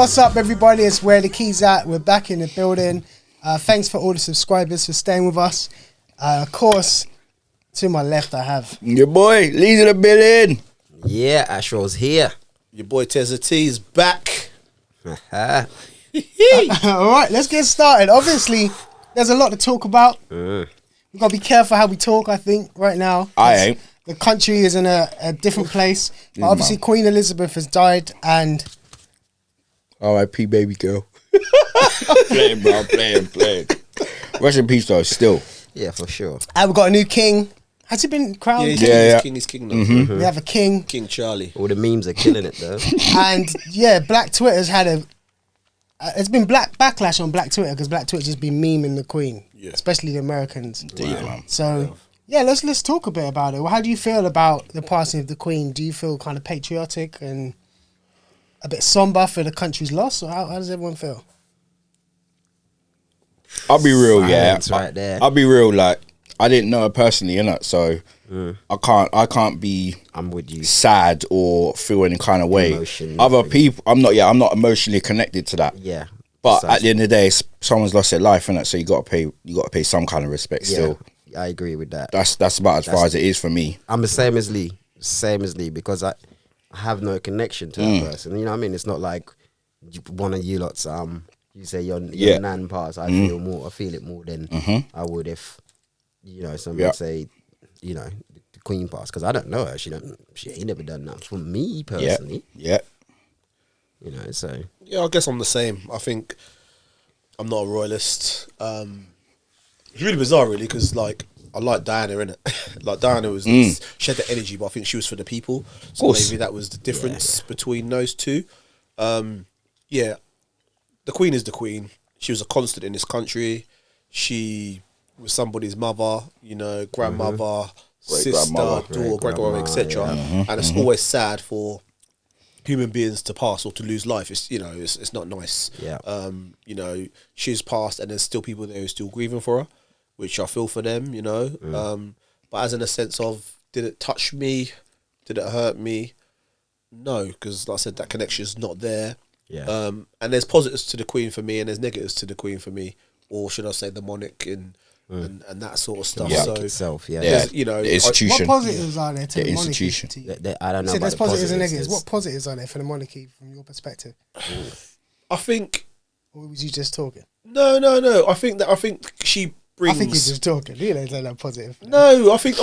What's up, everybody? It's Where the Keys At. We're back in the building. Thanks for all the subscribers for staying with us. Of course, to my left, I have your boy, Lee's in the building. Yeah, Astro's here. Your boy Tezza T is back. all right, let's get started. Obviously, there's a lot to talk about. We've got to be careful how we talk, I think, right now. I ain't. The country is in a different place. But obviously, Queen Elizabeth has died, and R.I.P. baby girl. Playing, bro, playing. Rest in peace, though, still. Yeah, for sure. we've got a new king. Has he been crowned? Yeah. He's king now. We have a king. King Charlie. All the memes are killing it, though. And yeah, Black Twitter's had a. It's been backlash on Black Twitter because Black Twitter's just been memeing the Queen, especially the Americans. Man. So yeah, let's talk a bit about it. Well, how do you feel about the passing of the Queen? Do you feel kind of patriotic and a bit somber for the country's loss, or how does everyone feel? I'll be real, Silence right there. I'll be real, like, I didn't know her personally, innit? So I can't be I'm with you. sad or feel any kind of way. Emotion, Other nothing. people, I'm not emotionally connected to that. Yeah. But Precisely. at the end of the day, someone's lost their life, innit? So you got to pay some kind of respect. Still, I agree with that. that's about as far as it is for me. I'm the same as Lee, because I have no connection to that person. You know what I mean? It's not like one of you lots. You say your nan passed. I feel it more than I would if someone say the Queen passed, because I don't know her. She ain't never done that for me personally. Yeah. So Yeah, I guess I'm the same. I think I'm not a royalist. It's really bizarre, really, because like I like Diana, innit? Like Diana was she had the energy, but I think she was for the people. So maybe that was the difference between those two. The Queen is the Queen. She was a constant in this country. She was somebody's mother, grandmother, sister, daughter, great-grandmother, etc. And it's always sad for human beings to pass or to lose life. It's not nice. Yeah. She's passed, and there's still people there who are still grieving for her, which I feel for them. But as in a sense of, did it touch me? Did it hurt me? No, because like I said, that connection is not there. yeah. And there's positives to the Queen for me, and there's negatives to the Queen for me, or should I say the monarch and that sort of stuff. Yeah. So Itself, there's, The institution. What positives are there to the monarchy? institution. I don't know. So about there's the positives and positives. negatives. What positives are there for the monarchy from your perspective? I think Or was you just talking? no. I think she brings. I think you're just talking. You know, they're not positive. No, I think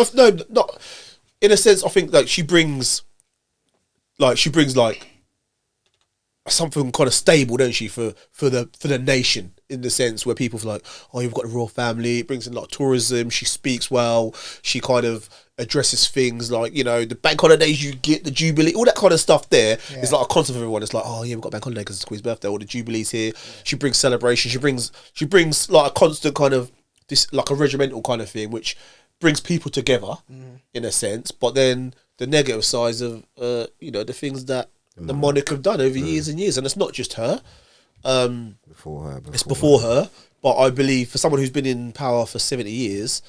not in a sense. I think like she brings something kind of stable, don't she, for the nation, in the sense where people feel like, oh, you've got the royal family. It brings in a lot of tourism. She speaks well. She kind of addresses things like, the bank holidays you get, the Jubilee, all that kind of stuff there is like a concept for everyone. It's like, oh yeah, we've got bank holiday because it's the Queen's birthday, or the Jubilee's here. She brings celebration. She brings like a constant kind of this, like a regimental kind of thing, which brings people together in a sense. But then the negative sides of the things that the monarch have done over years and years, and it's not just her. It's before her. But I believe for someone who's been in power for 70 years,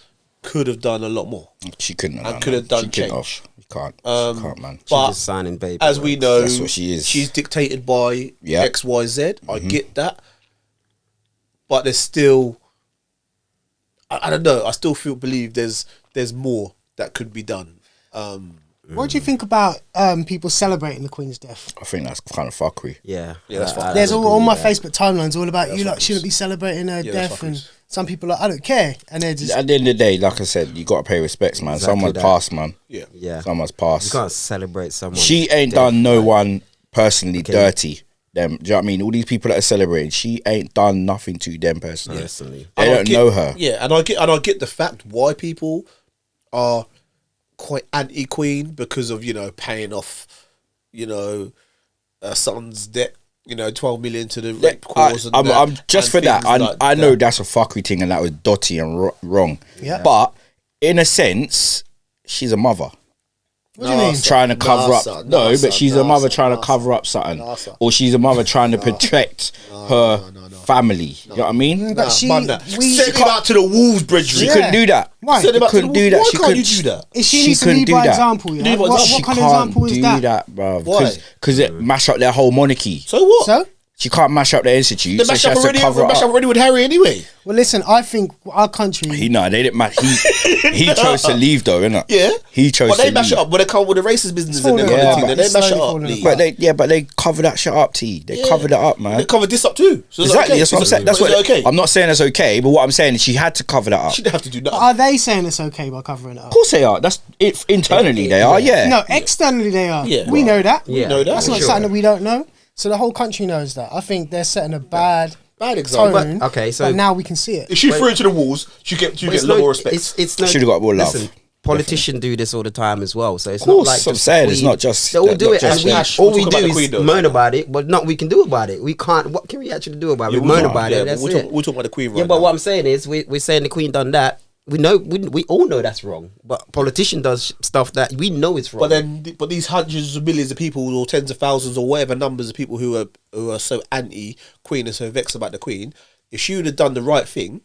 could have done a lot more. She couldn't have. And could have done change. You can't. She can't, man. But just signing paper. as we know, That's what she is. She's dictated by X, Y, Z. I get that, but there's still, I don't know. I still believe there's more that could be done. What do you think about people celebrating the Queen's death? I think that's kind of fuckery. Yeah, that's fine. There's all my Facebook timelines all about you lot shouldn't be celebrating her that's death, and fuckers. some people are like, I don't care, and they're just At the end of the day, like I said, you got to pay respects, man. Exactly Someone's that. passed, man. yeah. Someone's You passed. can't celebrate someone. She ain't done no one personally dirty. Them, do you know what I mean? All these people that are celebrating, she ain't done nothing to them personally. personally. They don't know her. Yeah, and I get the fact why people are quite anti-Queen, because of paying off a son's debt, 12 million to the rape cause. I'm just for that. I know that. that's a fuckery thing, and that was dotty and wrong. Yeah. But in a sense, she's a mother. What do you mean? Trying to cover up. son, No, son, but she's a mother trying to cover up something. son. Or she's a mother trying to protect her family. You know what I mean? But she, Send him out to the wolves, bridge. She couldn't do that. Why? Send him She out to the couldn't do wolves. that. Why She can't couldn't you do that? she she needs to couldn't lead do by that. example. Yeah? What She kind of example can't is do that? that, bro. Why? Because it mash up their whole monarchy. So what? So She can't mash up the institute. They So mash she up has to already. cover it Mash up up. already with Harry anyway. Well, listen, I think our country. They didn't match. He chose to leave though, innit? Yeah, He chose but to they mash leave. it up when they come with the racist business It's and they falling apart. then they It's mash it slowly up. falling Lee. apart. But they cover that shit up, T. They covered it up, man. They covered this up too. So it's Exactly, okay. that's what I'm saying. That's But what is it okay. I'm not saying it's okay, but what I'm saying is she had to cover that up. She didn't have to do nothing. Are they saying it's okay by covering it up? Of course they are. That's it. Internally, they are. Yeah. No, externally they are. Yeah. We know that. Yeah. know that. That's not Sure. something that we don't know. So the whole country knows that. I think they're setting a bad example. tone. But- okay, so- but now we can see it. If she threw it to the walls, you get a lot more respect. It's no, Should've got more love. Listen, politicians do this all the time as well. So it's Of course, not like I'm just saying we- it's not just they all that- do not it, just and we, that. all We'll we talk do about the is Queen, though. moan about it, but not we can do about it. We can't. What can we actually do about it? Yeah, We we'll moan talk- about yeah, it. That's we'll it. talk- we'll talk about the Queen right Yeah, but now. what I'm saying is, we're saying the Queen done that. We know we all know that's wrong, but politician does stuff that we know is wrong. But these hundreds of millions of people, or tens of thousands, or whatever numbers of people who are so anti Queen and so vexed about the Queen, if she would have done the right thing,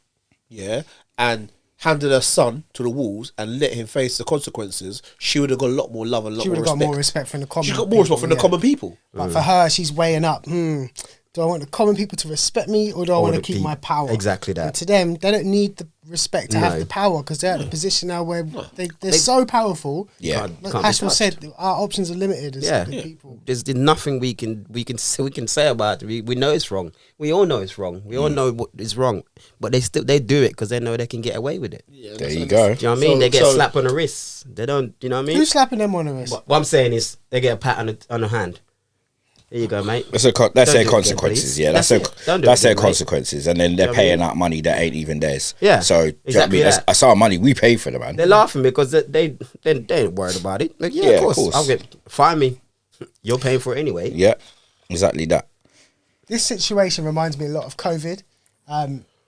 yeah, and handed her son to the wolves and let him face the consequences, she would have got a lot more love and a lot She would more have respect. got more respect from the common She's got more respect from the yeah. common people. But for her, she's weighing up. Do I want the common people to respect me, or do I want to the keep people. my power? Exactly that. And to them, they don't need the respect to have No. the power because they're at the position now where they're so powerful. Yeah. Like Can't be Ashwell touched. said, our options are limited as Yeah. the people. There's nothing we can say about it. We know it's wrong. We all know it's wrong. We all know what is wrong, but they do it because they know they can get away with it. There you go. Do you know what I mean? They get slapped on the wrist. They don't. You know what I mean? Who's slapping them on the wrist? What I'm saying is they get a pat on the hand. There you go, mate. That's Don't their do it again, consequences. please. Yeah, that's That's it. Don't do it their again, mate. consequences, and then they're know what I paying mean? out money that ain't even theirs. Yeah, So do you know what I exactly mean? that. That's our money. We pay for them, man. They're laughing because they ain't worried about it. Like, Yeah, of of course. course. I'll fine me. You're paying for it anyway. Yeah, exactly that. This situation reminds me a lot of COVID.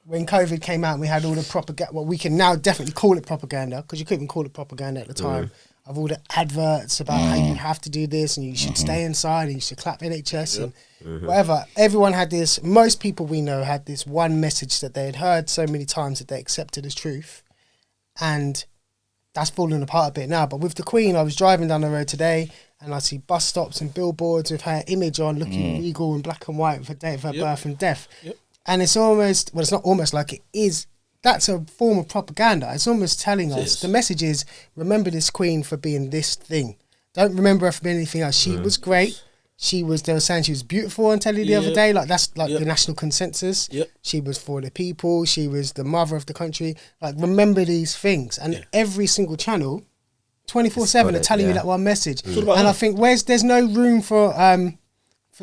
When COVID came out, we had all the propaganda. Well, we can now definitely call it propaganda because you couldn't call it propaganda at the time. Of all the adverts about how you have to do this and you should stay inside and you should clap NHS and whatever. Everyone had this. Most people we know had this one message that they had heard so many times that they accepted as truth, and that's falling apart a bit now. But with the Queen, I was driving down the road today and I see bus stops and billboards with her image on, looking regal in black and white with her date of her birth and death. And it's almost, well, it's not almost like it is, that's a form of propaganda. It's almost telling us, the message is, remember this Queen for being this thing. Don't remember her for being anything else. She was great. They were saying she was beautiful on telly the other day. Like, that's like the national consensus. She was for the people. She was the mother of the country. Like, remember these things. And every single channel, 24/7, are telling you that one message. And I think there's no room for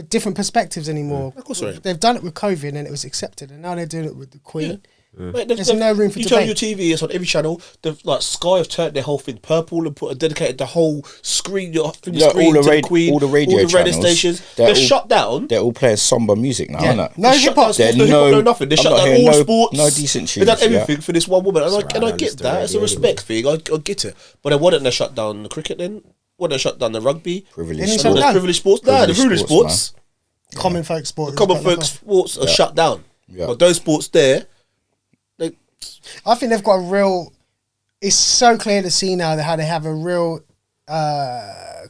different perspectives anymore. Of course there ain't. They've done it with COVID and it was accepted, and now they're doing it with the Queen. Mate, There's no room for you turn debate. your TV, it's on every channel. The like Sky have turned their whole thing purple and dedicated the whole screen, Yeah, screen all the to the Queen, all the radio channels, stations. they're They're all- shut down. They're all playing somber music now, aren't they? No They shut hip down hop. sports, no There's hip hop, no- no nothing. They I'm shut not down hearing all no- sports. no decent They done tunes, yeah. everything for this one woman. And I right, get Mr. that. It's a Radio respect thing. I get it. But then why didn't they shut down the cricket then? Why didn't they shut down the rugby? Privileged Didn't he And shut all sport. the down? privileged sports? Nah, the Privileged privileged sports, sports. Common folk sport. Common folk sports are shut down. Yeah. But those sports there, they, I think they've got a real. It's so clear to see now that how they have a real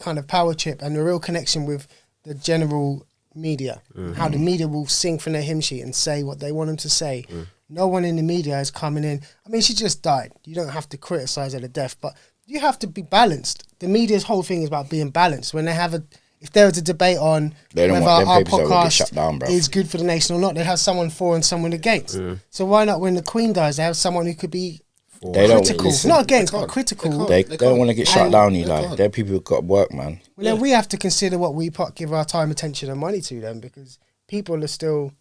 kind of power chip and a real connection with the general media. How the media will sing from their hymn sheet and say what they want them to say. No one in the media is coming in. I mean, she just died. You don't have to criticize her to death, but you have to be balanced. The media's whole thing is about being balanced. When they have if there was a debate on They don't whether want them our papers that will get shut podcast down, bruv. is good for the nation or not, they'd have someone for and someone against. So why not, when the Queen dies, they have someone who could be They don't critical, listen. not against, but critical. They don't want to get shut And- down, Eli. They're people who've got work, man. Well, then we have to consider what we give our time, attention, and money to them, because people are still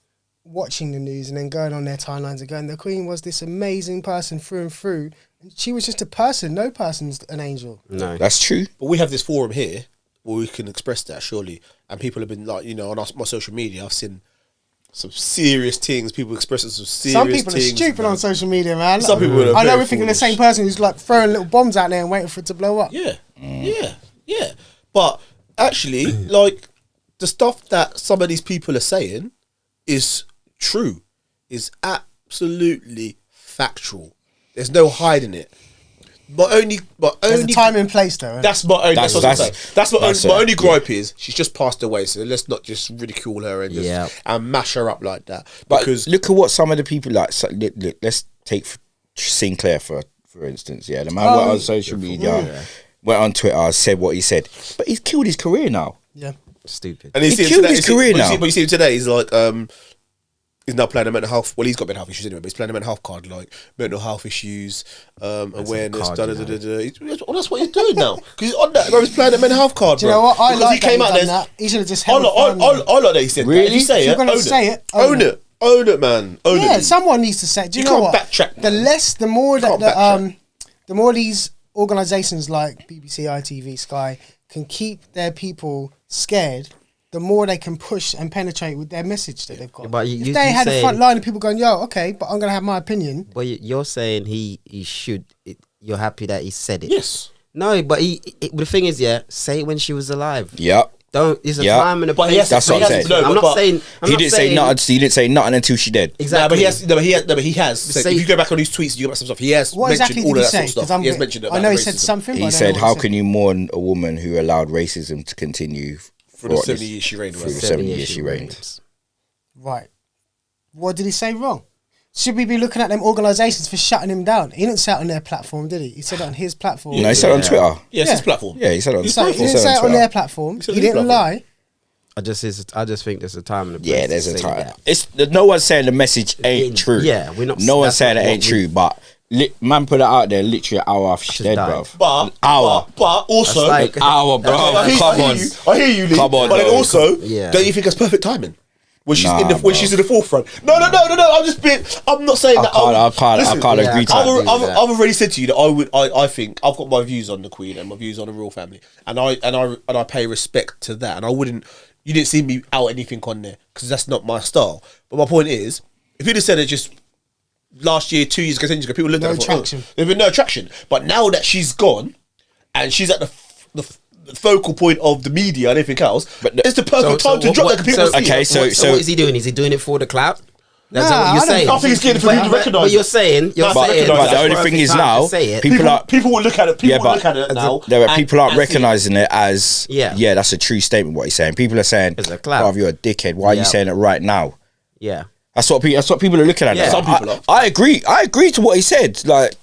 watching the news and then going on their timelines and going, the Queen was this amazing person through and through. And she was just a person. No person's an angel. No. That's true. but we have this forum here where we can express that, surely. And people have been like, on my social media, I've seen some serious things. People expressing some serious Some people things. are stupid man. on social media, man. Some people are I know very we're thinking the foolish. same person who's like throwing little bombs out there and waiting for it to blow up. Yeah, yeah. But actually, like, the stuff that some of these people are saying is true, is absolutely factual. There's no hiding it. There's a time and place though. That's my only. That's what I'm saying. That's my only it. gripe is she's just passed away. So let's not just ridicule her and and mash her up like that. But Because look at what some of the people like. So, look, let's take Sinclair for instance. Yeah, the man went on social media, went on Twitter, said what he said, but he's killed his career now. Yeah, Stupid. And he killed his career now. But you see him today. He's like, he's now playing a mental health. Well, he's got mental health issues anyway, but he's playing a mental health card, like mental health issues, awareness. Well, that's what he's doing now because he's on that. Bro, he's playing a mental health card. Do you know what? I like he came out there. That. He should have just I like that he said. Really? That. If you say If it, you're gonna say it, own it. Own it, man. Own it. Yeah, someone needs to say. Do you know can't what? backtrack, The man. the more that the more these organisations like BBC, ITV, Sky can keep their people scared, the more they can push and penetrate with their message that they've got. Yeah, but if they had a front line of people going, yo, okay, but I'm going to have my opinion. But you're saying he should. You're happy that he said it. Yes. No, but the thing is, say it when she was alive. Yep. Don't. There's a Yeah. time and a But place. That's what I'm saying. I'm not saying. He didn't say nothing. He didn't say nothing until she did. Exactly. But he has. So if you go back on his tweets, you go back some stuff. He has What mentioned exactly all did of he that say? sort of stuff. He has mentioned it. I know he about said racism. something. But He I don't said, know "How what he can you mourn a woman who allowed racism to continue For the 70 years she reigned. through the right? 70 years she reigned?" said. Right. What did he say wrong? Should we be looking at them organisations for shutting him down? He didn't say it on their platform, did he? He said it on his platform. No, he said it on Twitter. Yeah, it's his platform. Yeah, he said it on He Twitter. didn't say it on their platform. said He it on his didn't platform. lie. I just think there's a time and a place. Yeah, there's to a say time. that. It's no one's saying the message ain't true. Yeah, we're not. No one's that's saying not it ain't what true, but man put it out there literally an hour after she's dead, died. bro. But Hour. But also, That's like- Hour, bro. Come on. I hear you, Lee. Come on, but then dog. also, Yeah. don't you think it's perfect timing? When she's Nah, in the bro. she's in the forefront. No. I'm not saying that. I can't Yeah, agree I to can't that. agree. I've already said to you that I think I've got my views on the Queen and my views on the royal family, and I pay respect to that. And I wouldn't. You didn't see me out anything on there because that's not my style. But my point is, if you'd have said it just last year, 2 years ago, 10 years ago, people looked No at it. attraction. There's been no attraction. But now that she's gone, and she's at the focal point of the media and everything else, But it's the perfect time to drop that. People see okay, it. so what is he doing? Is he doing it for the clout? That's Nah, what I you're don't saying. think- I think it's getting for people to recognise But you're it. saying, But But the only perfect thing is time to now, say it. People will look at it. People will look at it now. people aren't and see it. recognizing it as Yeah. that's a true statement. What he's saying, people are saying, It's a clout. "Bruv, you're a dickhead. Why are you Yeah. saying it right now?" Yeah. That's what people are looking at. Yeah. it. Some people are. I agree. I agree to what he said. Like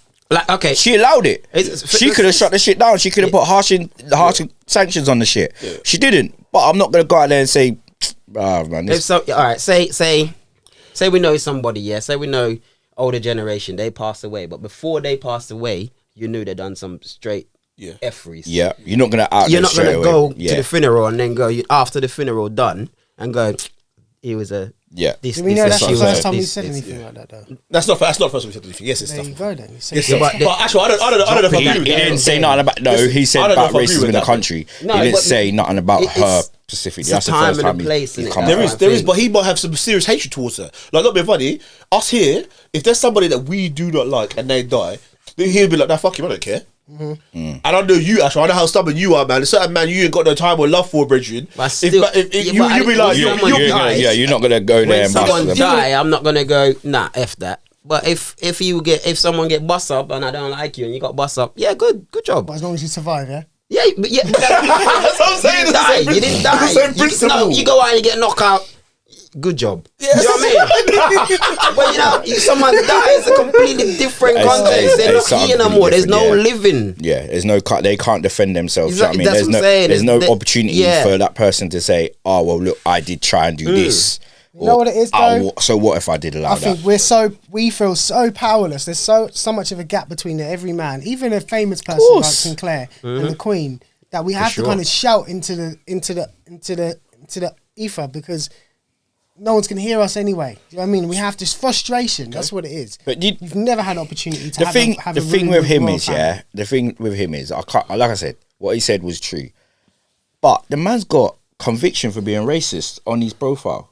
Okay. she allowed it. It's- She could have shut the shit down. She could have put harsh sanctions on the shit. She didn't. But I'm not gonna go out there and say, man, If so, all right. Say we know somebody. Yeah. Say we know older generation. They passed away, but before they passed away, you knew they done some straight effery. yeah, you're not gonna out. You're them not straight gonna away. go Yeah. to the funeral and then go after the funeral done and go. He was a Yeah. This, Do we know this that's is- the what I'm first time saying. he said this- anything like that, though? That's not the first time we said anything. Yes, it's There stuff. you go, then. You said Yes, it. but actually, I don't know if I agree He with that. didn't say nothing about. No, Listen, he I said don't know about if I agree racism with in the that. country. No, He didn't but say nothing about it's- her specifically. it's That's a the time first and a time place, he's innit? come There out. is- There is, but he might have some serious hatred towards her. Like, not being funny, us here, if there's somebody that we do not like and they die, then he'll be like, nah, fuck him, I don't care. And I know you, Asher. I know how stubborn you are, man. There's certain man you ain't got no time or love for, brethren. But still- you be like, you- you'll be die. Yeah, you're not gonna go there when and bust someone them. die, I'm not gonna go nah f that. But if someone get bust up and I don't like you and you got bust up, yeah, good job. But as long as you survive, yeah? Yeah, but yeah, but That's what I'm saying. you didn't die. You didn't die. The same You, principle. no, you go out and you get knocked out. Good job. You know what I mean? But you know, if someone dies, it's a completely different It's- context. it's- They're it's not here no something more. There's no different, yeah. living. Yeah, there's no they can't defend themselves. Exactly, You know what I that's mean? what I'm saying. There's no There's- opportunity yeah. for that person to say, "Oh well, look, I did try and do this." You know what it is, though? So what if I did allow I that? think we feel so powerless. There's so much of a gap between every man, even a famous person like course. Sinclair and the Queen, that we have sure. to kind of shout into the ether because no one's gonna hear us anyway. Do you know what I mean? We have this frustration. That's what it is. But You've never had an opportunity to the have thing, have the a thing room with him royal is, family. yeah, the thing with him is, I can't. Like I said, what he said was true, but the man's got conviction for being racist on his profile.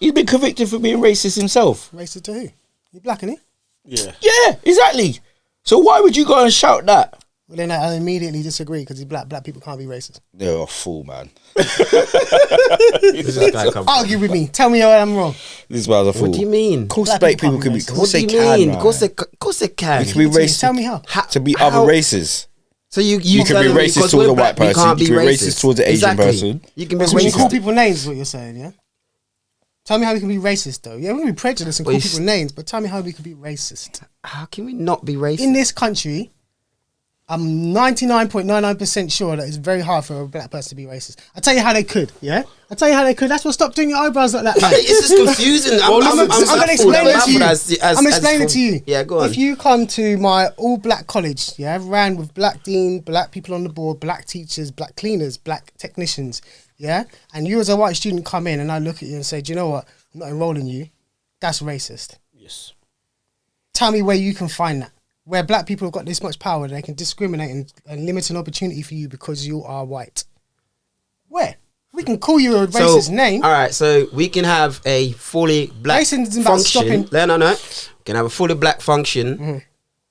He's been convicted for being racist himself. Racist to who? You black, ain't he? Yeah. Yeah, exactly. So why would you go and shout that? Well, then I immediately disagree because black people can't be racist. You're a fool, man. Argue with me. Tell me where I'm wrong. This man's a fool. What do you mean? Of course, Black black people people can be. can't Of be course, What they do you can. mean? Man. Of course they can. We can be racist. Tell me how. To be How- other races. So you can be telling me racist because towards we're a white black, we person, can't you be can be racist towards an Asian Exactly. person. You can be When you racist. call people names, is what you're saying, yeah? Tell me how we can be racist, though. Yeah, we can be prejudiced and call Well, people names, but tell me how we can be racist. How can we not be racist? In this country, I'm 99.99% sure that it's very hard for a black person to be racist. I'll tell you how they could, yeah? I'll tell you how they could. That's what stopped doing your eyebrows like that, man. It's just confusing. I'm going to explain it to you. I'm going to explain it to you. Yeah, go on. If you come to my all-black college, yeah, ran with black dean, black people on the board, black teachers, black cleaners, black technicians, yeah, and you as a white student come in and I look at you and say, do you know what? I'm not enrolling you. That's racist. Yes. Tell me where you can find that. Where black people have got this much power, they can discriminate and limit an opportunity for you because you are white. Where? We can call you a racist name. All right, so we can have a fully black Racism isn't about function. stopping- No. We can have a fully black function,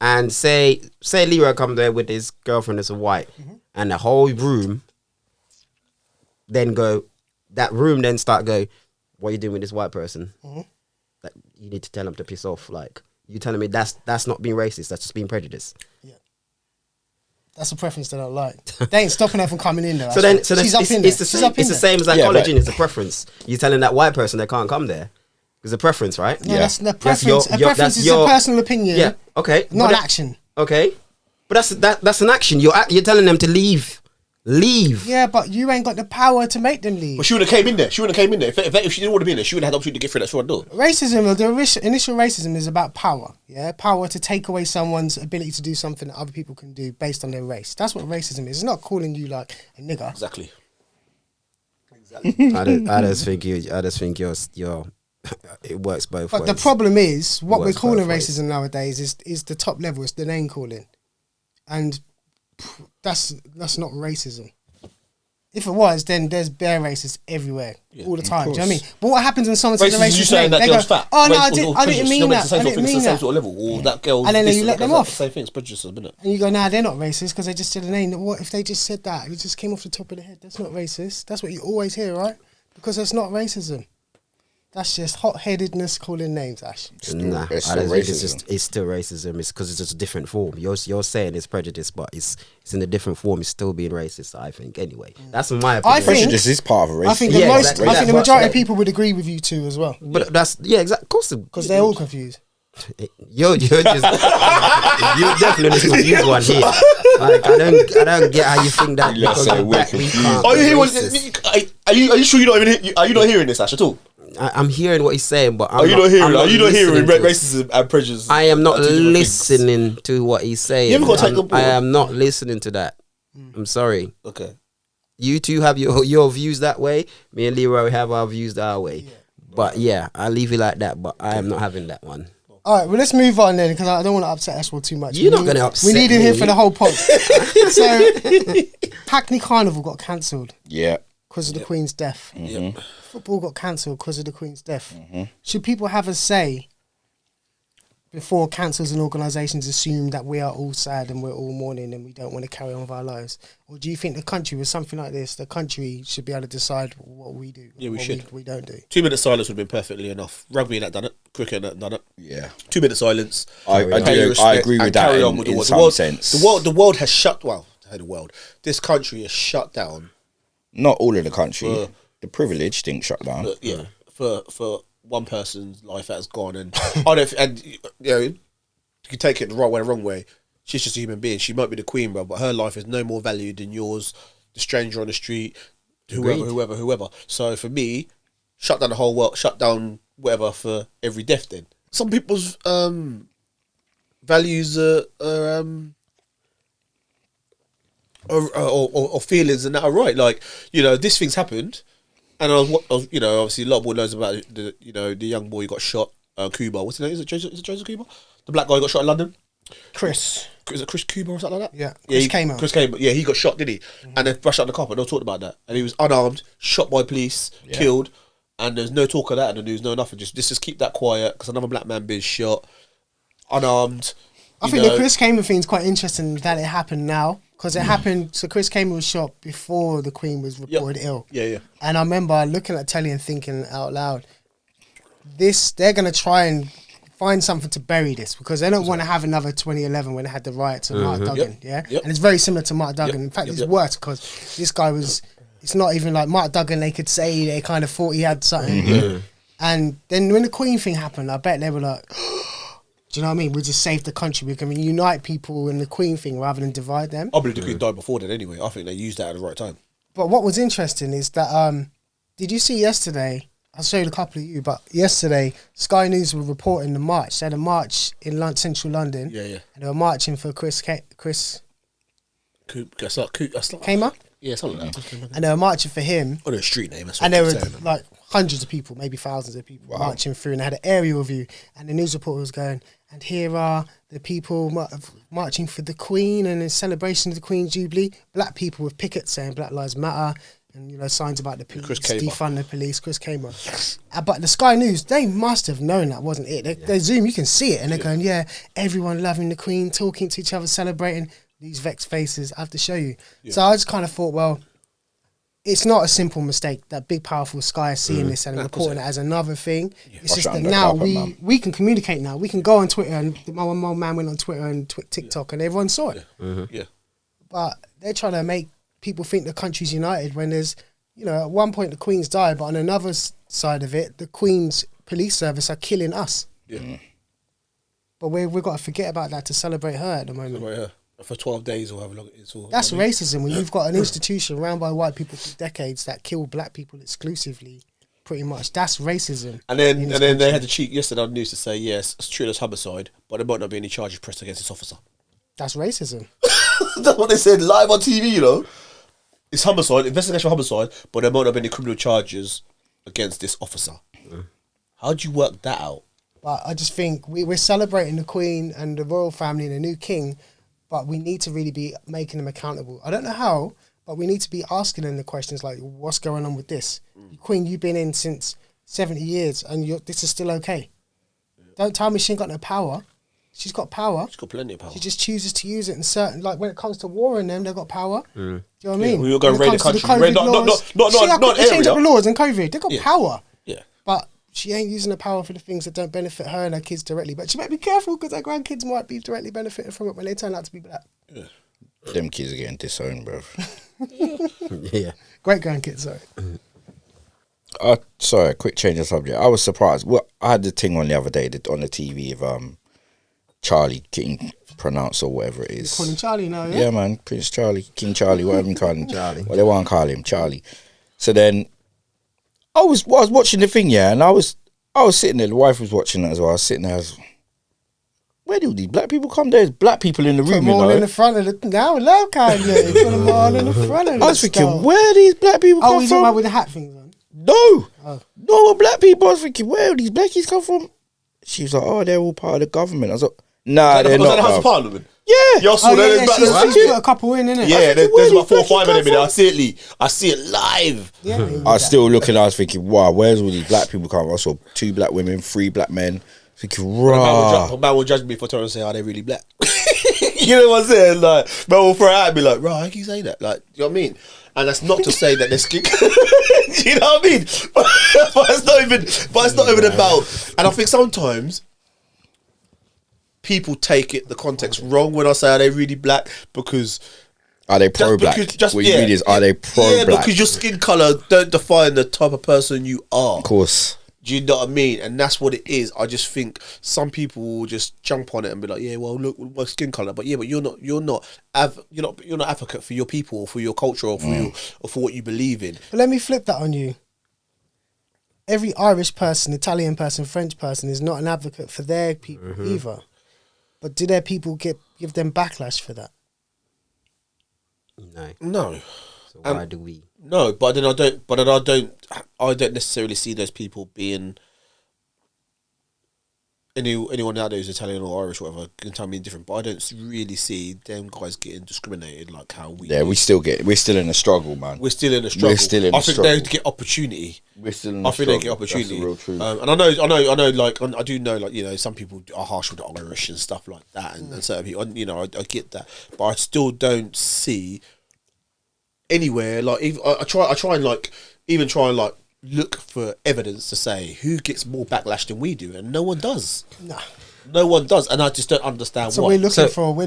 and say Leroy come there with his girlfriend that's a white, and the whole room then go. That room then start go. What are you doing with this white person? Like, you need to tell him to piss off. Like, you telling me that's not being racist. That's just being prejudiced. That's a preference that I like. They ain't stopping her from coming in there. So then she's up in there. it's the She's same. up in It's the there. same as that Yeah, college. but- It's a preference. You're telling that white person they can't come there. It's a preference, right? No, Yeah. that's the That's preference. your- A preference that's is your- a personal opinion. Yeah. Okay. Not But an that- action. Okay. But that's an action. You're telling them to leave. Leave. Yeah, but you ain't got the power to make them leave. But she would have came in there. She wouldn't have came in there. If she didn't want to be in there, she would have had the opportunity to get through that front door. Racism, the initial racism is about power. Yeah, power to take away someone's ability to do something that other people can do based on their race. That's what racism is. It's not calling you like a nigger. Exactly. I just think you're. It works both But ways. the problem is, what we're Works calling both ways. racism nowadays is the top level. It's the name calling, and that's not racism. If it was, then there's bare racists everywhere all the time. Do you know what I mean? But what happens when someone says a Racism is you racist saying name? that They girl's go, fat. "Oh no, I Or didn't prejudice. mean No, but that. it's the I same didn't sort of thing, mean it's the same that." sort of level. Or that girl. And then you let them off. Same thing. It's prejudice, isn't it? And you go, nah, they're not racist because they just said a name. What if they just said that? It just came off the top of the head. That's not racist. That's what you always hear, right? Because that's not racism. That's just hot-headedness calling names, Ash. Nah, it's I still don't think racism. it's still racism. It's because it's just a different form. You're saying it's prejudice, but it's in a different form. It's still being racist. I think anyway. That's my opinion. I think- Prejudice is part of a race. I think Yeah, I exactly. think the But- majority of people would agree with you too as well. But that's exactly. Of course, Because they're all confused. You're just you're definitely the confused one here. Like I don't get how you think that. Let's because say we're we're black, we confused. can't Are you be hearing? racist. Are you sure you're not even? Are you not hearing this, Ash, at all? I'm hearing what he's saying, but Are you not hearing? Are you not hearing listening to it. racism and prejudice? I am not are two different things. listening to what he's saying. You haven't got to take the ball. I am not listening to that. I'm sorry. Okay. You two have your views that way. Me and Leroy have our views our way. But yeah, I'll leave it like that. But I am not having that one. All right, well, let's move on then because I don't want to upset Ashwell too much. You're not We gonna need- upset We need him here me. for the whole pod. So, Hackney Carnival got cancelled Yeah. because of the Queen's death. Yep. Football got cancelled because of the Queen's death. Should people have a say before councils and organisations assume that we are all sad and we're all mourning and we don't want to carry on with our lives? Or do you think the country, with something like this, the country should be able to decide what we do? Yeah, we what should. We don't do. 2 minutes silence would have been perfectly enough. Rugby and that done it. Cricket and that done it. Yeah. 2 minutes silence. I Pay your do. I respect agree with and that carry on in, with in the some world. sense. The world has shut. Well, the world. This country is shut down. Not all of the country. Uh, The privileged thing shut down. Yeah, for one person's life that has gone, and I don't. And you know, you can take it the right way, or the wrong way. She's just a human being. She might be the queen, bro, but her life is no more valued than yours. The stranger on the street, whoever. So for me, shut down the whole world, shut down whatever for every death. Then some people's values or feelings and that are right. Like, you know, this thing's happened, and I was, you know, obviously a lot more knows about the, you know, the young boy who got shot, Kuba. What's his name? Is it Joseph Kuba? The black guy who got shot in London. Chris. Is it Chris Kuba or something like that? Yeah, Chris Kaba. Chris Kaba. Yeah, he got shot, did he? And they brushed out the cop, and no talk about that. And he was unarmed, shot by police, killed, and there's no talk of that in the news, no nothing. Just keep that quiet because another black man being shot, unarmed, I think the Chris Kama thing's quite interesting that it happened now. Because it happened, so Chris Kama was shot before the Queen was reported ill. Yeah. And I remember looking at telly and thinking out loud, they're going to try and find something to bury this because they don't want to have another 2011 when they had the riots of Mark Duggan, And it's very similar to Mark Duggan. In fact, it's worse because this guy was, it's not even like Mark Duggan, they could say they kind of thought he had something. And then when the Queen thing happened, I bet they were like, do you know what I mean? We just saved the country. We can unite people in the Queen thing rather than divide them. I believe the Queen died before then anyway. I think they used that at the right time. But what was interesting is that, did you see yesterday, I showed a couple of you, but yesterday, Sky News were reporting the march. They had a march in central London. Yeah. And they were marching for Chris Kama? Yeah, something like that. And they were marching for him. Or the street name. And there were like hundreds of people, maybe thousands of people marching through, and they had an aerial view. And the news reporter was going, and here are the people marching for the Queen and in celebration of the Queen's Jubilee. Black people with pickets saying Black Lives Matter and, signs about the police, defund the police, Chris Kama. But the Sky News, they must have known that wasn't it. They zoom, you can see it, and they're going, everyone loving the Queen, talking to each other, celebrating. These vexed faces, I have to show you. Yeah. So I just kind of thought, well, it's not a simple mistake that big, powerful Sky is seeing this and reporting it as another thing. Yeah. It's just that now we can communicate now. We can go on Twitter, and my man went on Twitter and TikTok, and everyone saw it. Yeah. But they're trying to make people think the country's united when there's, at one point the Queen's died, but on another side of it, the Queen's police service are killing us. Yeah. But we've got to forget about that to celebrate her at the moment. Celebrate her. For 12 days or however long it is. That's racism when you've got an institution run by white people for decades that kill black people exclusively, pretty much. That's racism. And then they had the cheek yesterday on the news to say, yes, it's true, there's homicide, but there might not be any charges pressed against this officer. That's racism. That's what they said live on TV, It's homicide, investigation of homicide, but there might not be any criminal charges against this officer. How'd you work that out? But I just think we're celebrating the Queen and the royal family and the new king, but we need to really be making them accountable. I don't know how, but we need to be asking them the questions like, what's going on with this? Queen, you've been in since 70 years and this is still okay. Don't tell me she ain't got no power. She's got power. She's got plenty of power. She just chooses to use it in certain, like when it comes to warring them, they've got power. Do you know what I mean? We were going to raid the country. Not change up the laws in COVID. They've got power. Yeah. But she ain't using the power for the things that don't benefit her and her kids directly. But she might be careful because her grandkids might be directly benefiting from it when they turn out to be black. Yeah. Them kids are getting disowned, bro. Yeah. Great grandkids, sorry. Sorry, quick change of subject. I was surprised. Well, I had the thing on the other day on the TV of Charlie getting pronounced or whatever it is. You call him Charlie now, yeah? Yeah, man. Prince Charlie, King Charlie, whatever you call him. Charlie. Well, they want to call him Charlie. So then I was watching the thing, and I was sitting there. The wife was watching it as well. I was sitting there. Where do these black people come? There's black people in the room. Put them all in the front of the. Now, love Kanye. Put them all in the front of the. I was thinking, where do these black people come from? Oh, he's talking about with the hat things on. No, black people. I was thinking, where do these blackies come from? She was like, oh, they're all part of the government. I was like, nah, they're not. Was that the House of Parliament? Yeah. Y'all saw that? She's put a couple in, innit? Yeah, there's about 4 or 5 of them in there. I see it live. Yeah, I was still looking, I was thinking, wow, where's all these black people come? I saw 2 black women, 3 black men. Thinking, rah. Man will judge me for trying to say, are they really black? You know what I'm saying? Like, man will throw it at me like, right, how can you say that? Like, you know what I mean? And that's not to say that they're skin. You know what I mean? But it's not even about. And I think sometimes people take the context wrong when I say, are they really black? Because are they pro-black? What you mean is, are they pro-black? Yeah, because your skin colour don't define the type of person you are. Of course. Do you know what I mean? And that's what it is. I just think some people will just jump on it and be like, yeah, well, look, my skin colour. But you're not advocate for your people or for your culture or for what you believe in. But let me flip that on you. Every Irish person, Italian person, French person is not an advocate for their people either. But do their people give them backlash for that? No. So why do we? No, but then I don't necessarily see those people being anyone out there who's Italian or Irish or whatever can tell me different, but I don't really see them guys getting discriminated like how we. Yeah, we're still in a struggle, man. We're still in a struggle. I think they get opportunity. We're still in a struggle. They get opportunity. That's the real truth. And I know. Like I do know, like some people are harsh with the Irish and stuff like that, and certain people. I get that, but I still don't see anywhere. Like I try and look for evidence to say who gets more backlash than we do, and no one does. No one does, and I just don't understand so why. We're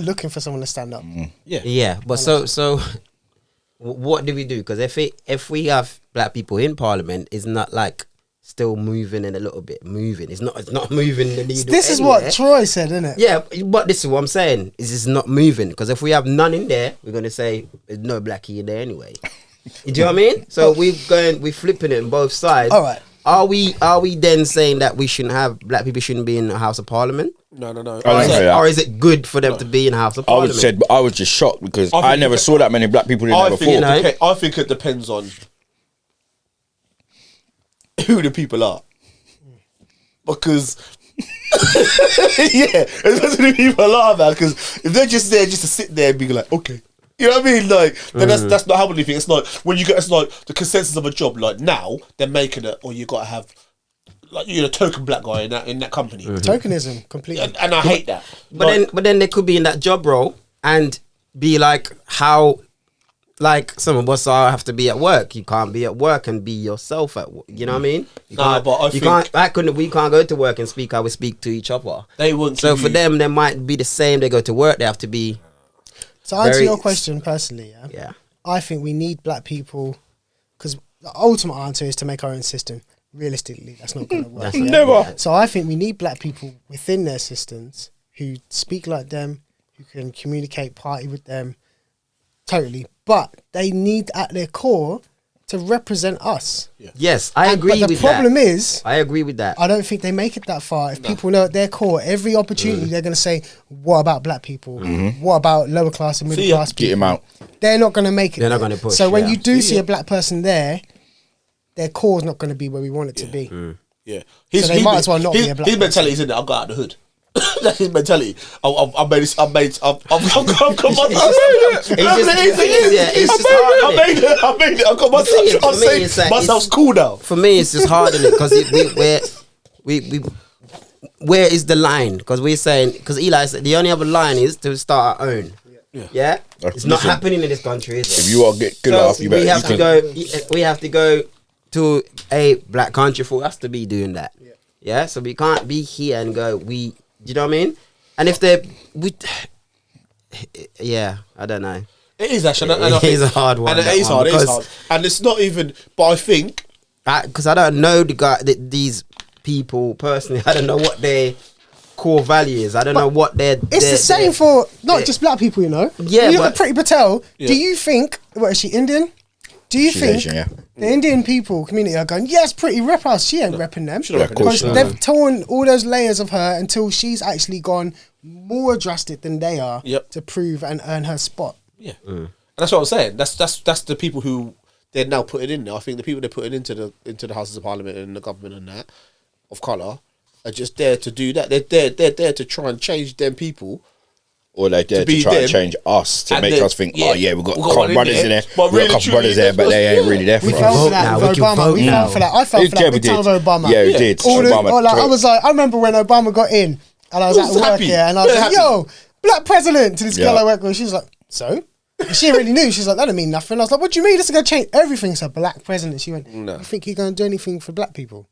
looking for someone to stand up. Yeah, but so what do we do? Because if we have black people in Parliament, it's not like still moving in a little bit moving. It's not moving the needle. This is what Teroy said, isn't it? Yeah, but this is what I'm saying. Is it's not moving, because if we have none in there, we're gonna say there's no blackie in there anyway. Do you know what I mean? So we're flipping it on both sides. All right. Are we then saying that black people shouldn't be in the House of Parliament? No. Or is it good for them to be in the House of Parliament? I was just shocked because I never saw that many black people in there before. I think it depends on who the people are, because yeah, it's who the people are, man. Because if they're just there just to sit there and be like, okay. You know what I mean? Like, then that's not how anything. It's like when you get, it's like the consensus of a job. Like now, they're making it, or you got to have, like, you're a token black guy in that company. Tokenism, completely. And I hate that. But then they could be in that job role and be like, how, like some of us have to be at work. You can't be at work and be yourself at work. You know what I mean? We can't go to work and speak how we speak to each other. They won't. So for them, they might be the same. They go to work. They have to be. To answer your question personally, yeah, I think we need black people, because the ultimate answer is to make our own system. Realistically, that's not going to work. Never. So I think we need black people within their systems who speak like them, who can communicate, party with them, totally. But they need at their core to represent us. Yeah. Yes, I agree with that. But the problem is, I agree with that. I don't think they make it that far. If people know at their core, every opportunity they're going to say, what about black people? What about lower class and middle class people? Get him out. They're not going to make it. They're not going to push. So when you do see a black person there, their core is not going to be where we want it to be. Yeah. So they might as well not be a black His person. mentality is in there. I'll go out the hood. That's his mentality. I've made it. I made it. I've got myself cool now. For me, it's just hard, isn't it? Because we where is the line? Because we're saying, because Eli said the only other line is to start our own. Yeah. It's not happening in this country, is it? If you are good enough, you better. We have to go to a black country for us to be doing that. Yeah. So we can't be here and go. You know what I mean? And if I don't know. It is actually. It is a hard one. And it is hard. And it's not even. But I think because I don't know these people personally. I don't know what their core value is. I don't know what their. It's the same for not just black people, you know. Yeah, when you look at Priti Patel. Do you think? What is she, Indian? Do you think Asian, the Indian people community are going, yes, Priti, rep us? She ain't repping them. Because they've torn all those layers of her until she's actually gone more drastic than they are to prove and earn her spot. Yeah. And that's what I'm saying. That's the people who they're now putting in there. I think the people they're putting into the Houses of Parliament and the government and that of colour are just there to do that. They're there to try and change them people. Or they're there to try and change us to make us think, oh yeah, we've got a couple brothers in there. We've got a couple brothers there, but they ain't really there for us. We fell for that with Obama. We fell for that. I fell for that big time with Obama. Yeah, we did. I was like, I remember when Obama got in and I was at work here and I was like, yo, black president to this girl I work with. She was like, so? And she really knew. She's like, that don't mean nothing. I was like, what do you mean? This is going to change everything. It's a black president. She went, you think he's going to do anything for black people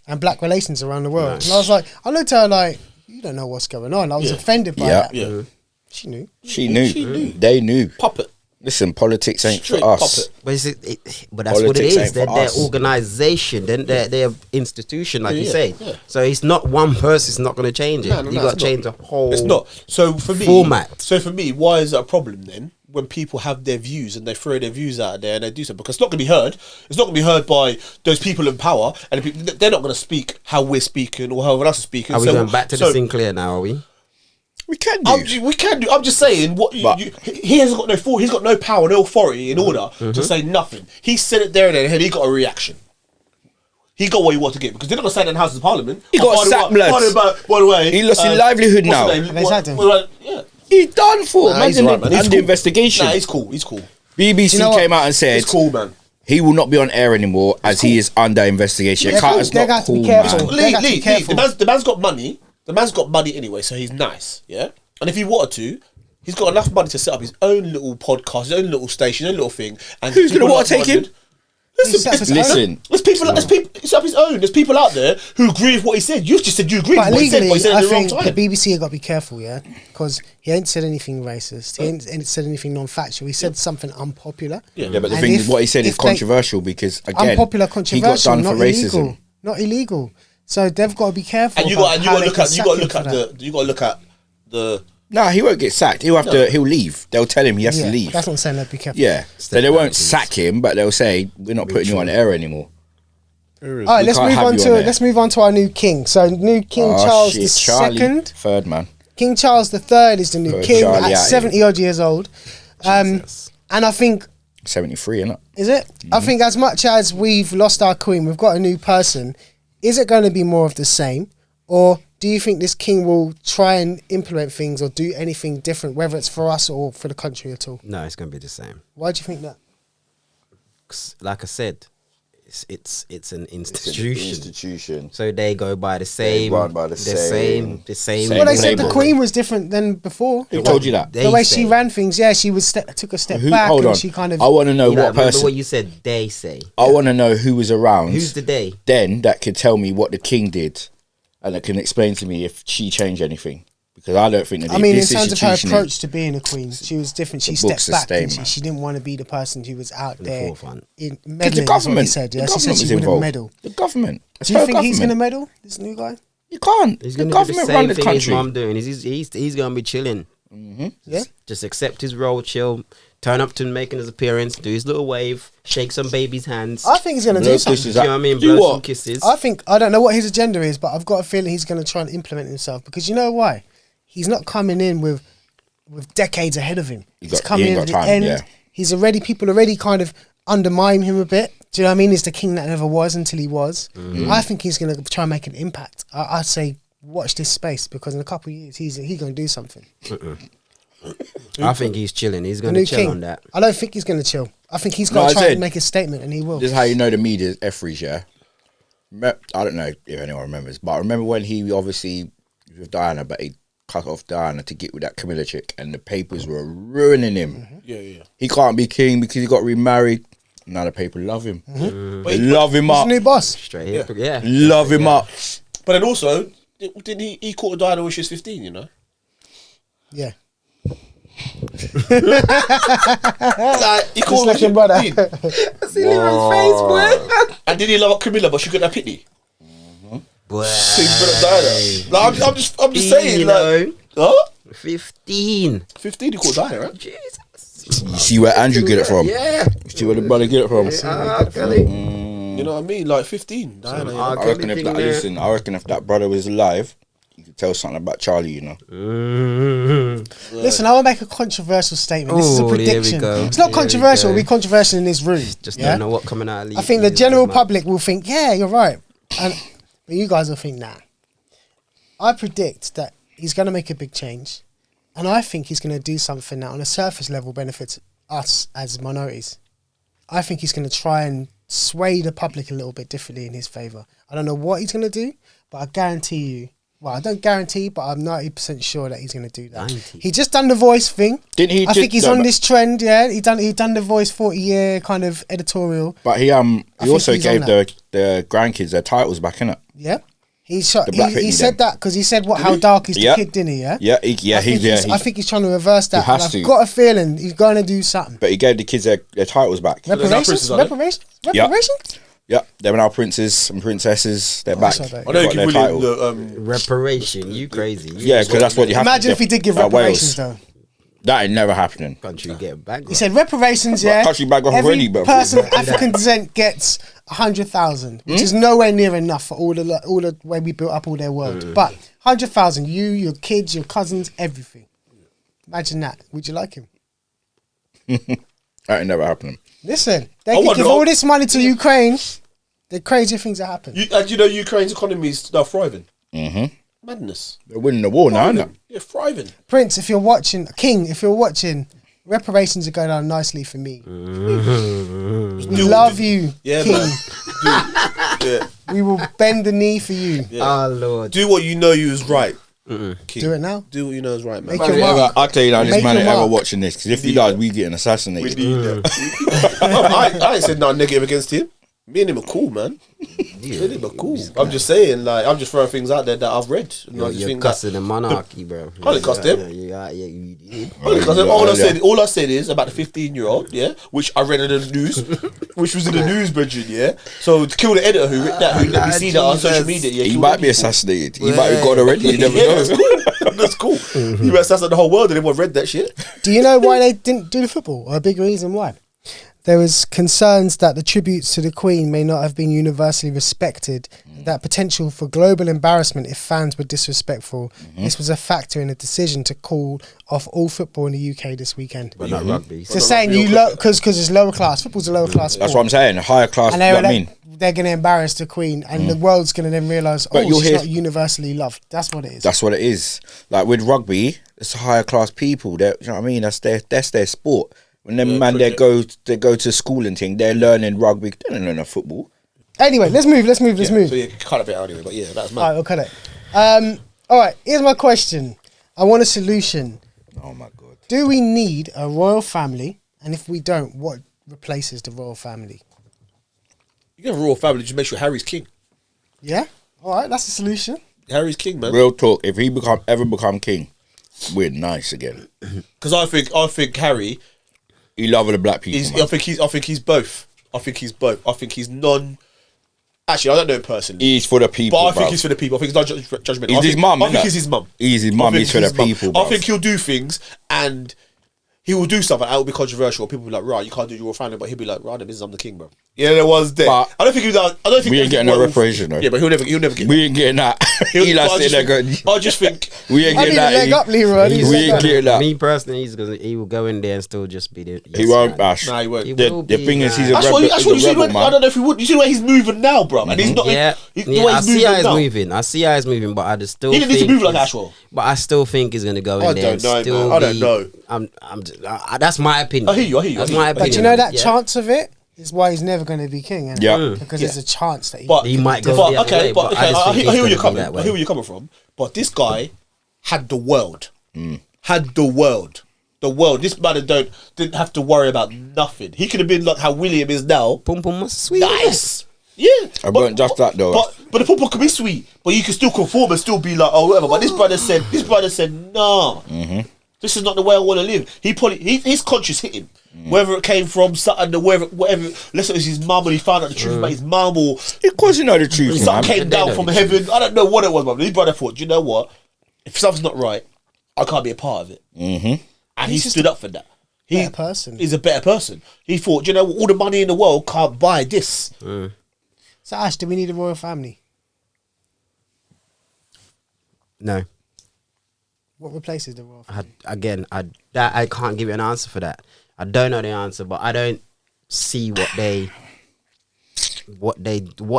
and black relations around the world? And I was like, I looked at her like, you don't know what's going on. I was offended by that. Yeah. She knew. She knew. They knew. Puppet. Listen, politics ain't Straight for us. puppet. But that's what it is. They're their organisation. Then their institution, like you say. Yeah. So it's not one person. It's not going to change it. You got to change the whole. It's not. So for me, format. So for me, why is it a problem then when people have their views and they throw their views out there and they do so? Because it's not going to be heard. It's not going to be heard by those people in power, and they're not going to speak how we're speaking or however else is speaking. Are we going back to the Sinclair now? Are we? We can do. We can do. I'm just saying. He hasn't got no. He's got no power, no authority in order to say nothing. He said it there and then, and he got a reaction. he got what he wanted to get because they're not gonna sign in the House of Parliament. He got sacked, blood. By the way, He lost his livelihood now. They sacked him. Yeah. He's done for. Nah, he's Imagine right, man. under investigation. Nah, he's cool. He's cool. BBC You know came out and said He's cool, man. he will not be on air anymore as he is under investigation. They're Carter's gonna not have to be cool, careful. man. They got to be Lee, careful. the man's got money. The man's got money anyway, so he's nice. Yeah, and if he wanted to, he's got enough money to set up his own little podcast, his own little station, his own little thing. And Who's gonna want to take him? Listen. There's people. It's up his own. There's people out there who agree with what he said. You just said you agree with But what he said, legally, but he said it I at the wrong think time. the BBC have got to be careful, yeah, because he ain't said anything racist. He ain't said anything non-factual. He said something unpopular. Yeah, but the And thing if- is, what he said is if they- controversial because again, Unpopular, he got controversial, done not for illegal. racism. Not illegal. So they've got to be careful. And you about got how to they look can at sack him for that. you got to look at the. Nah, he won't get sacked. He'll have to. He'll leave. They'll tell him he has to Yeah, leave. that's what I'm saying. They'll be careful. Yeah, so they won't sack him, but they'll say we're not putting you on air anymore. All right, let's can't move have on you to on there. let's move on to our new king. So new King Charles shit, the Charlie, Second. third man. King Charles the Third is the new Third king Charlie at out 70 odd years old. And I think 73, innit? is it? I think as much as we've lost our queen, we've got a new person. Is it going to be more of the same, or do you think this king will try and implement things or do anything different, whether it's for us or for the country at all? No, it's gonna be the same. Why do you think that? 'Cause like I said, it's an It's an institution. institution. So they go by the same, run by the same- same. Well, they said the playbook. queen was different than before. Who told you that? The way she say. ran things, yeah, she was took a step Who? back Hold and on. she kind of. I want to know You know, what remember person. what you said? They say. I want to know who was around. Who's the they? Then that could tell me what the king did, and it can explain to me if she changed anything. Because I don't think that I mean, in this terms of her institution approach to being a queen, she was different. She The stepped book's the back. same, Didn't she? man. She didn't want to be the person who was out the there forefront. in Because meddling. the is what he government, said. the Yeah, she government said was she wouldn't involved. meddle. The government. It's Do you her think he's going to government. meddle? This new guy? You can't. He's The gonna do the government same run the thing his country. mum doing. He's gonna be chilling. Yeah. Just accept his role, chill, turn up to making his appearance, do his little wave, shake some baby's hands. I think he's going to Blow do something. kisses Do you know out. what I mean? Do Blow what? some kisses. I don't know what his agenda is, but I've got a feeling he's going to try and implement himself because you know why? He's not coming in with decades ahead of him. He's coming ain't in got at the time, end. yeah. He's already people already kind of undermine him a bit. Do you know what I mean? He's the king that never was until he was. I think he's going to try and make an impact. I'd say watch this space because in a couple of years he's going to do something. I think he's chilling. He's The gonna new chill king. on that. I don't think he's going to chill. I think he's No, going I to try said- and make a statement, and he will. This is how you know the media is effries, yeah? I don't know if anyone remembers, but I remember when he obviously was with Diana, but he cut off Diana to get with that Camilla chick, and the papers were ruining him. Yeah. He can't be king because he got remarried. Now the people love him. They love him He's up. a new boss. Straight here. Yeah. Love him up. But then also, didn't he caught a Diana when she was 15? You know. Yeah. Like, he Just like your brother. 15. See Leroy's face, boy. And did he love Camilla, but she couldn't have Pitney? Boy. So he put up Diana. Like, I'm just saying, you like, huh? 15. 15, he caught Diana, right? Jesus. You see where Andrew get it from? Yeah. You see where the brother get it from? You know what I mean? Like 15, Diana. Ah, I reckon if that, listen, I reckon if that brother was alive, you could tell something about Charlie, you know. Listen, I want to make a controversial statement. This is a Ooh, here we prediction. go. It's not Here we controversial. go. It'll be controversial in this room. Just yeah? don't know what coming out of I think the general public will think, yeah, you're right. But you guys will think, nah. I predict that he's going to make a big change. And I think he's going to do something that on a surface level benefits us as minorities. I think he's going to try and sway the public a little bit differently in his favour. I don't know what he's going to do, but I guarantee you, well, I don't guarantee, but I'm 90% sure that he's going to do that. 90. He just done the voice thing. Didn't he I think he's no, on but- this trend, yeah. He done the voice 40-year kind of editorial. But he think also he's on gave that. the grandkids their titles back, innit? Yeah. He shot. The Black He Pitney said then. that because he said how dark is the Yeah. kid, didn't he? Yeah. Yeah, I think he's trying to reverse that. has and to. I've got a feeling he's going to do something. But he gave the kids their titles back. Reparations. princes, aren't they? Yeah. Reparations. Yeah, they're now princes and princesses. They're back. I don't I know you Got their give title. William the Reparation. You crazy. You Yeah, because that's what you have Imagine to if he did give Wales. reparations though. That ain't never happening. country get back. He said reparations. Yeah. country back off Every already, but- person of African descent gets 100,000, which is nowhere near enough for all the way we built up all their world. But 100,000, you, your kids, your cousins, everything. Imagine that. Would you like him? That ain't never happening. Listen, they I could wonder- give all this money to Ukraine. The crazy things that happen. And you know Ukraine's economy is now thriving. Mm-hmm. Madness. They're winning the war now, aren't Yeah, thriving. Prince, if you're watching, King, if you're watching, reparations are going on nicely for me. We love you, Yeah, King. man. Yeah. We will bend the knee for you. Yeah. Oh Lord. Do what you know you is right. King. Do it now. Do what you know is right, man. Make your mark. I'll tell you now, this Make man your ain't ever mark. watching this, because if he need does, that. we getting assassinated. We need that. I ain't said nothing negative against him. Me and him are cool, man. Me and him are cool. I'm just saying, like, I'm just throwing things out there that I've read. And I just You're think cussing the monarchy, bro. I didn't cuss them. Yeah, you did. All I said is about the 15-year-old, yeah, which I read in the news, which was in the news, Bridget, yeah. So to kill the editor who wrote that, who let me see that on social media, yeah, He kill might them be people. assassinated. He might have gone already. You never Yeah, know. that's cool. That's cool. You better assassinate the whole world and everyone read that shit. Do you know why they didn't do the football? Or a big reason why? There was concerns that the tributes to the Queen may not have been universally respected, that potential for global embarrassment if fans were disrespectful. This was a factor in the decision to call off all football in the UK this weekend. But not rugby. So saying because it's lower class, football's a lower class sport. That's what I'm saying. Higher class, And you they know were what I mean? they're going to embarrass the Queen, and the world's going to then realise, But you'll she's hear- not universally loved. That's what it is. That's what it is. Like with rugby, it's higher class people. You know what I mean? That's their sport. When them man they go to school and thing, they're learning rugby. They don't learn no football. Anyway, let's move. So yeah, cut a bit out anyway, but yeah, that's All right, mad. we'll cut it. All right, here's my question. I want a solution. Oh my god. Do we need a royal family? And if we don't, what replaces the royal family? You get a royal family, just make sure Harry's king. Yeah? All right, that's the solution. Harry's king, man. Real talk. If he ever become king, we're nice again. Because I think Harry. He love the black people. I Man. think he's both. I think he's non. Actually, I don't know him personally, He's for the people. but I think bruv. he's for the people. I think he's not judgmental. He's I his think- mum, I think innit? he's his mum. He's his I mum. think He's for the his mum. people. I bruv. think he'll do things and he will do something that will be controversial. People will be like, right, you can't do your family, but he'll be like, right, this is I'm the king, bro. Yeah, there was there. But I don't think he was. I don't think we ain't getting no reparation, though. Yeah, but he'll never get. We ain't getting that. He like sitting there going, I just think. we ain't I getting need a that. leg up, Leroy. I need a We leg ain't up. getting that. Me personally, he will go in there and still just be the. He won't bash. Nah, he won't. He The will the be, thing is, man. he's a That's rebel. what you He's see. a rebel, I man. don't know if he would. You see the way he's moving now, bro, and he's not. Yeah, the yeah, way I he's see moving how he's now. moving. I see how he's moving, but I just still. He didn't need to think move like he's- Ashwell. But I still think he's gonna go in I there. don't know, and still man. I don't be- know. That's my opinion. I hear you. That's my opinion. But you know that Yeah. chance of it is why he's never going to be king, innit? Yeah. Because there's a chance that he But He might go But the other okay, way, but but okay, I just I think hear he's where you're gonna be coming. that I way. hear where you're coming from. But this guy had the world. Had the world. The world. This man didn't have to worry about nothing. He could have been like how William is now. Pum pum must sweet. Nice. Yeah. I weren't just that, though. But the football can be sweet, but you can still conform and still be like, oh whatever. But this brother said, nah. This is not the way I want to live. His conscience hit him. Whether it came from something or whatever, let's say it was his mum and he found out the truth about his mum, or Of course, you know the truth, man. something came They down know from the heaven. I don't know what it was, but his brother thought, do you know what? If something's not right, I can't be a part of it. And he stood up for that. better person. He's a better person. He thought, do you know what? All the money in the world can't buy this. So Ash, do we need a royal family? No. What replaces the royal family? I can't give you an answer for that. I don't know the answer, but I don't see what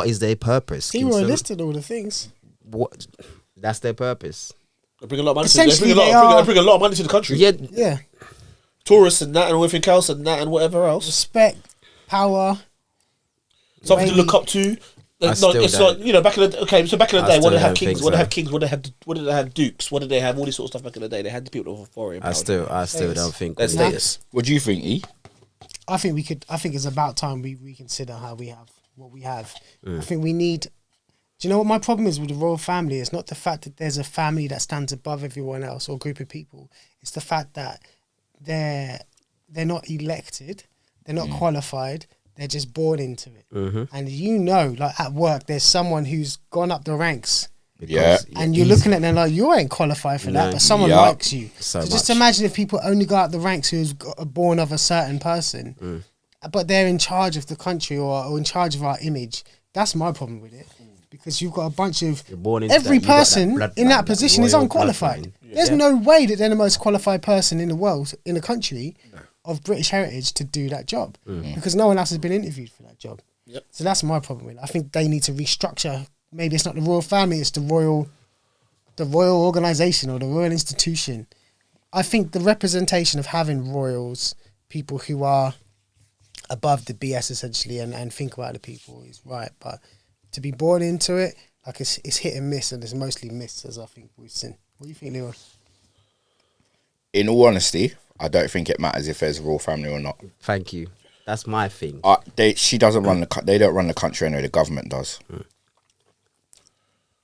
is their purpose. He Can some- listed all the things. What? That's their purpose. They bring a lot of money. Essentially, They bring a lot of money to the country. Yeah, Yeah. Tourists and that and everything else and that and whatever else. Respect, power. Something to maybe- look up to. I still It's don't. like, you know, back in the so back in the I day, what still did they have don't kings? think What did they so. have kings? What did they have dukes? What did they have? All this sort of stuff back in the day. They had the people of authority. I still don't think. That's we- status. What do you think, E? I think it's about time we reconsider how we have what we have. I think we need. Do you know what my problem is with the royal family? It's not the fact that there's a family that stands above everyone else or a group of people. It's the fact that they're not elected, they're not qualified, they're just born into it. And you know, like at work, there's someone who's gone up the ranks. Yeah. And you're looking at them like, you ain't qualified for that, No. but someone Yeah. likes you. So So just much. imagine if people only go up the ranks who's born of a certain person, but they're in charge of the country or in charge of our image. That's my problem with it. Because you've got a bunch of You're born into every that, you got that person bloodline, in that that position is royal unqualified. bloodline. There's no way that they're the most qualified person in the world, in the country of British heritage to do that job, because no one else has been interviewed for that job. Yep. So that's my problem with it. I think they need to restructure. Maybe it's not the royal family, it's the royal organisation or the royal institution. I think the representation of having royals, people who are above the BS essentially and think about the people is right. But to be born into it, like it's hit and miss, and it's mostly miss, as I think we've seen. What do you think, Leroy? In all honesty, I don't think it matters if there's a royal family or not. Thank you. That's my thing. She doesn't run they don't run the country anyway. The government does.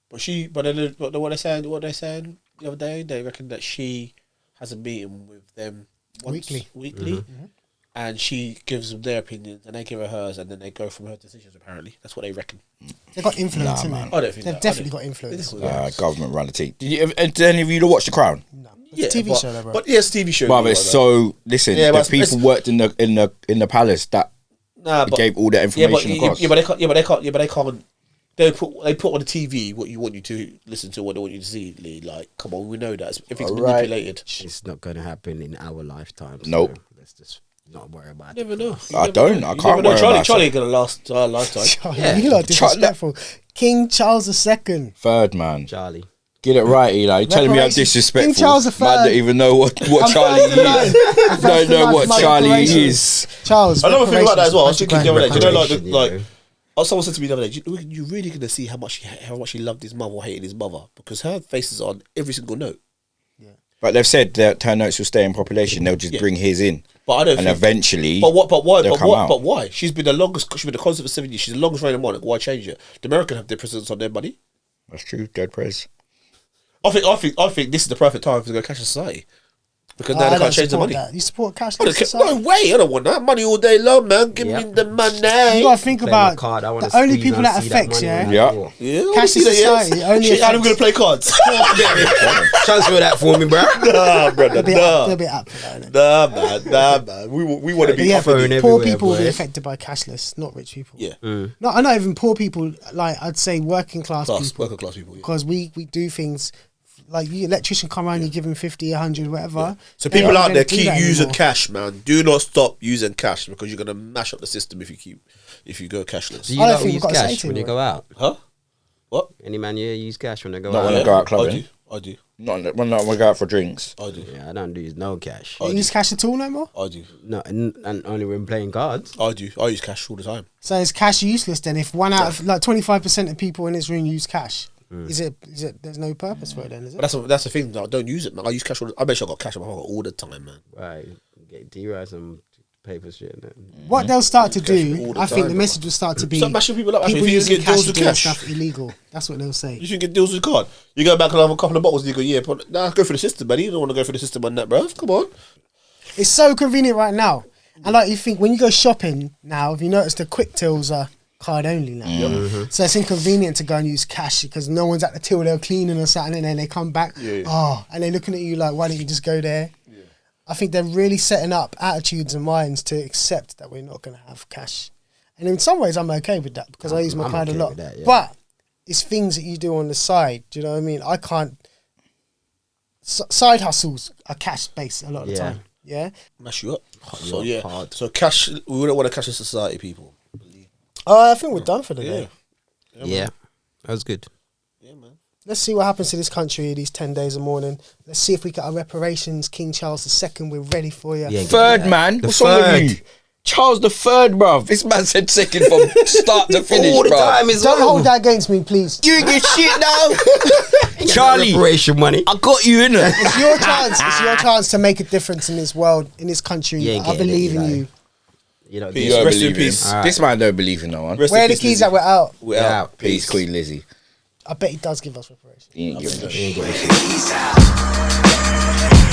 But what they saying the other day, they reckon that she has a meeting with them weekly, and she gives them their opinions, and they give her hers, and then they go from her decisions. Apparently, that's what they reckon. They've got influence, Nah, innit? man. I don't think They've that. definitely got influence. Government run the team. Did any of you watch The Crown? No. It's a TV show, though, bro. But yeah, it's a TV show. But it's so listen. Yeah, the but people worked in the palace that gave all the information across. But they can't. They put on the TV what you want you to listen to, what they want you to see. Lee. Like, come on, we know that if it's manipulated, It's not going to happen in our lifetime. Nope. So let's just not worry about you never know. I can't worry about Charlie ain't gonna last our lifetime. Charlie, you lot are disrespectful. King Charles II. Third man. Charlie. Get it right, Eli. You're telling me I'm Reparations. disrespectful. King Charles III. Man don't even know what Charlie is. Don't know what Charlie is. Charles. Another thing about that as well. I was thinking the other day. You know, Reparation, like someone said to me the other day, you're really gonna see how much he loved his mother or hated his mother because her face is on every single note. But they've said that her notes will stay in population. They'll just bring his in. But I don't. And think, eventually, But why? they'll come out. But why? She's been the longest. She's been the constant for 7 years. She's the longest reigning monarch. Why change it? The American have their presidents on their money. That's true. Dead prez. I think this is the perfect time to go cashless society because now they can't change the money. That. You support I cashless don't care. society? No way! I don't want that money all day long, man. Give me the money. You got to think Play my about card. I wanna the only squeeze people and that see that affects, money yeah? on that Yeah. floor. Yeah, Cashless society only Shit, I'm affects- gonna play cards. Transfer that for me, bro. Nah, brother. They'll be up for that, innit? Nah, man. We want to But be. yeah, phone poor everywhere, people will be boy. affected by cashless, not rich people. Yeah, No, I know even poor people, like I'd say working class people, working class people. Yeah. because we do things like the electrician come around, you give him 50, 100, whatever. So They people don't out there do keep that using anymore. cash, man. Do not stop using cash because you're gonna mash up the system if you go cashless. Do you I don't not think use we've got to say cash to when you him, go out? Huh? What? Any man here use cash when they go Not out? when I go out clubbing. I do. Not when I go out for drinks. I do. Yeah, I don't use no cash. You use cash at all no more? I do. No, and only when playing cards. I do. I use cash all the time. So is cash useless then? If one out of like 25% of people in this room use cash, is it? There's no purpose for it then, is it? But that's the thing. I don't use it, man. I use cash. I make sure I got cash in my pocket all the time, man. Right, get D-Rise some paper shit. What they'll start to all do, the I think time, the bro. message will start to be Stop mashing people up. people Actually, if you using get cash deals to with do cash, stuff illegal. That's what they'll say. you should get deals with card. You go back and have a couple of bottles and you go, yeah, but nah, go for the system, man. You don't want to go for the system on that, bro. Come on. It's so convenient right now. And like you think when you go shopping now, if you notice the quick tills are card only now. So it's inconvenient to go and use cash because no one's at the till, they're cleaning or something and then they come back, and they're looking at you like, why don't you just go there? I think they're really setting up attitudes and minds to accept that we're not going to have cash. And in some ways I'm okay with that because I use my I'm card okay a lot. with that, yeah. But it's things that you do on the side, do you know what I mean? I can't... Side hustles are cash based a lot of the time. Yeah. Mash you up. So up yeah. hard. So cash. We don't want to cash in society, people. I think we're done for the day. Yeah, that was good. Yeah, man. Let's see what happens to this country these 10 days of mourning. Let's see if we get our reparations. King Charles II, we're ready for you. Yeah, Third man. The What's wrong with third. you? Charles the Third, bruv. This man said second from start to finish, All the bruv. time is Don't hold that against me, please. You ain't get shit now. Charlie, reparation money. I got you in it. It's your chance. It's your chance to make a difference in this world, in this country. You ain't I getting it, believe in Eli. you. You know, Peace. You don't Rest in believe in him. peace. Alright. This man don't believe in no one. Rest Where in are the peace, keys Lizzie. that we're out? We're out. Peace, Queen Lizzie. I bet he does give us reparations. He ain't giving a you ain't shit. getting shit.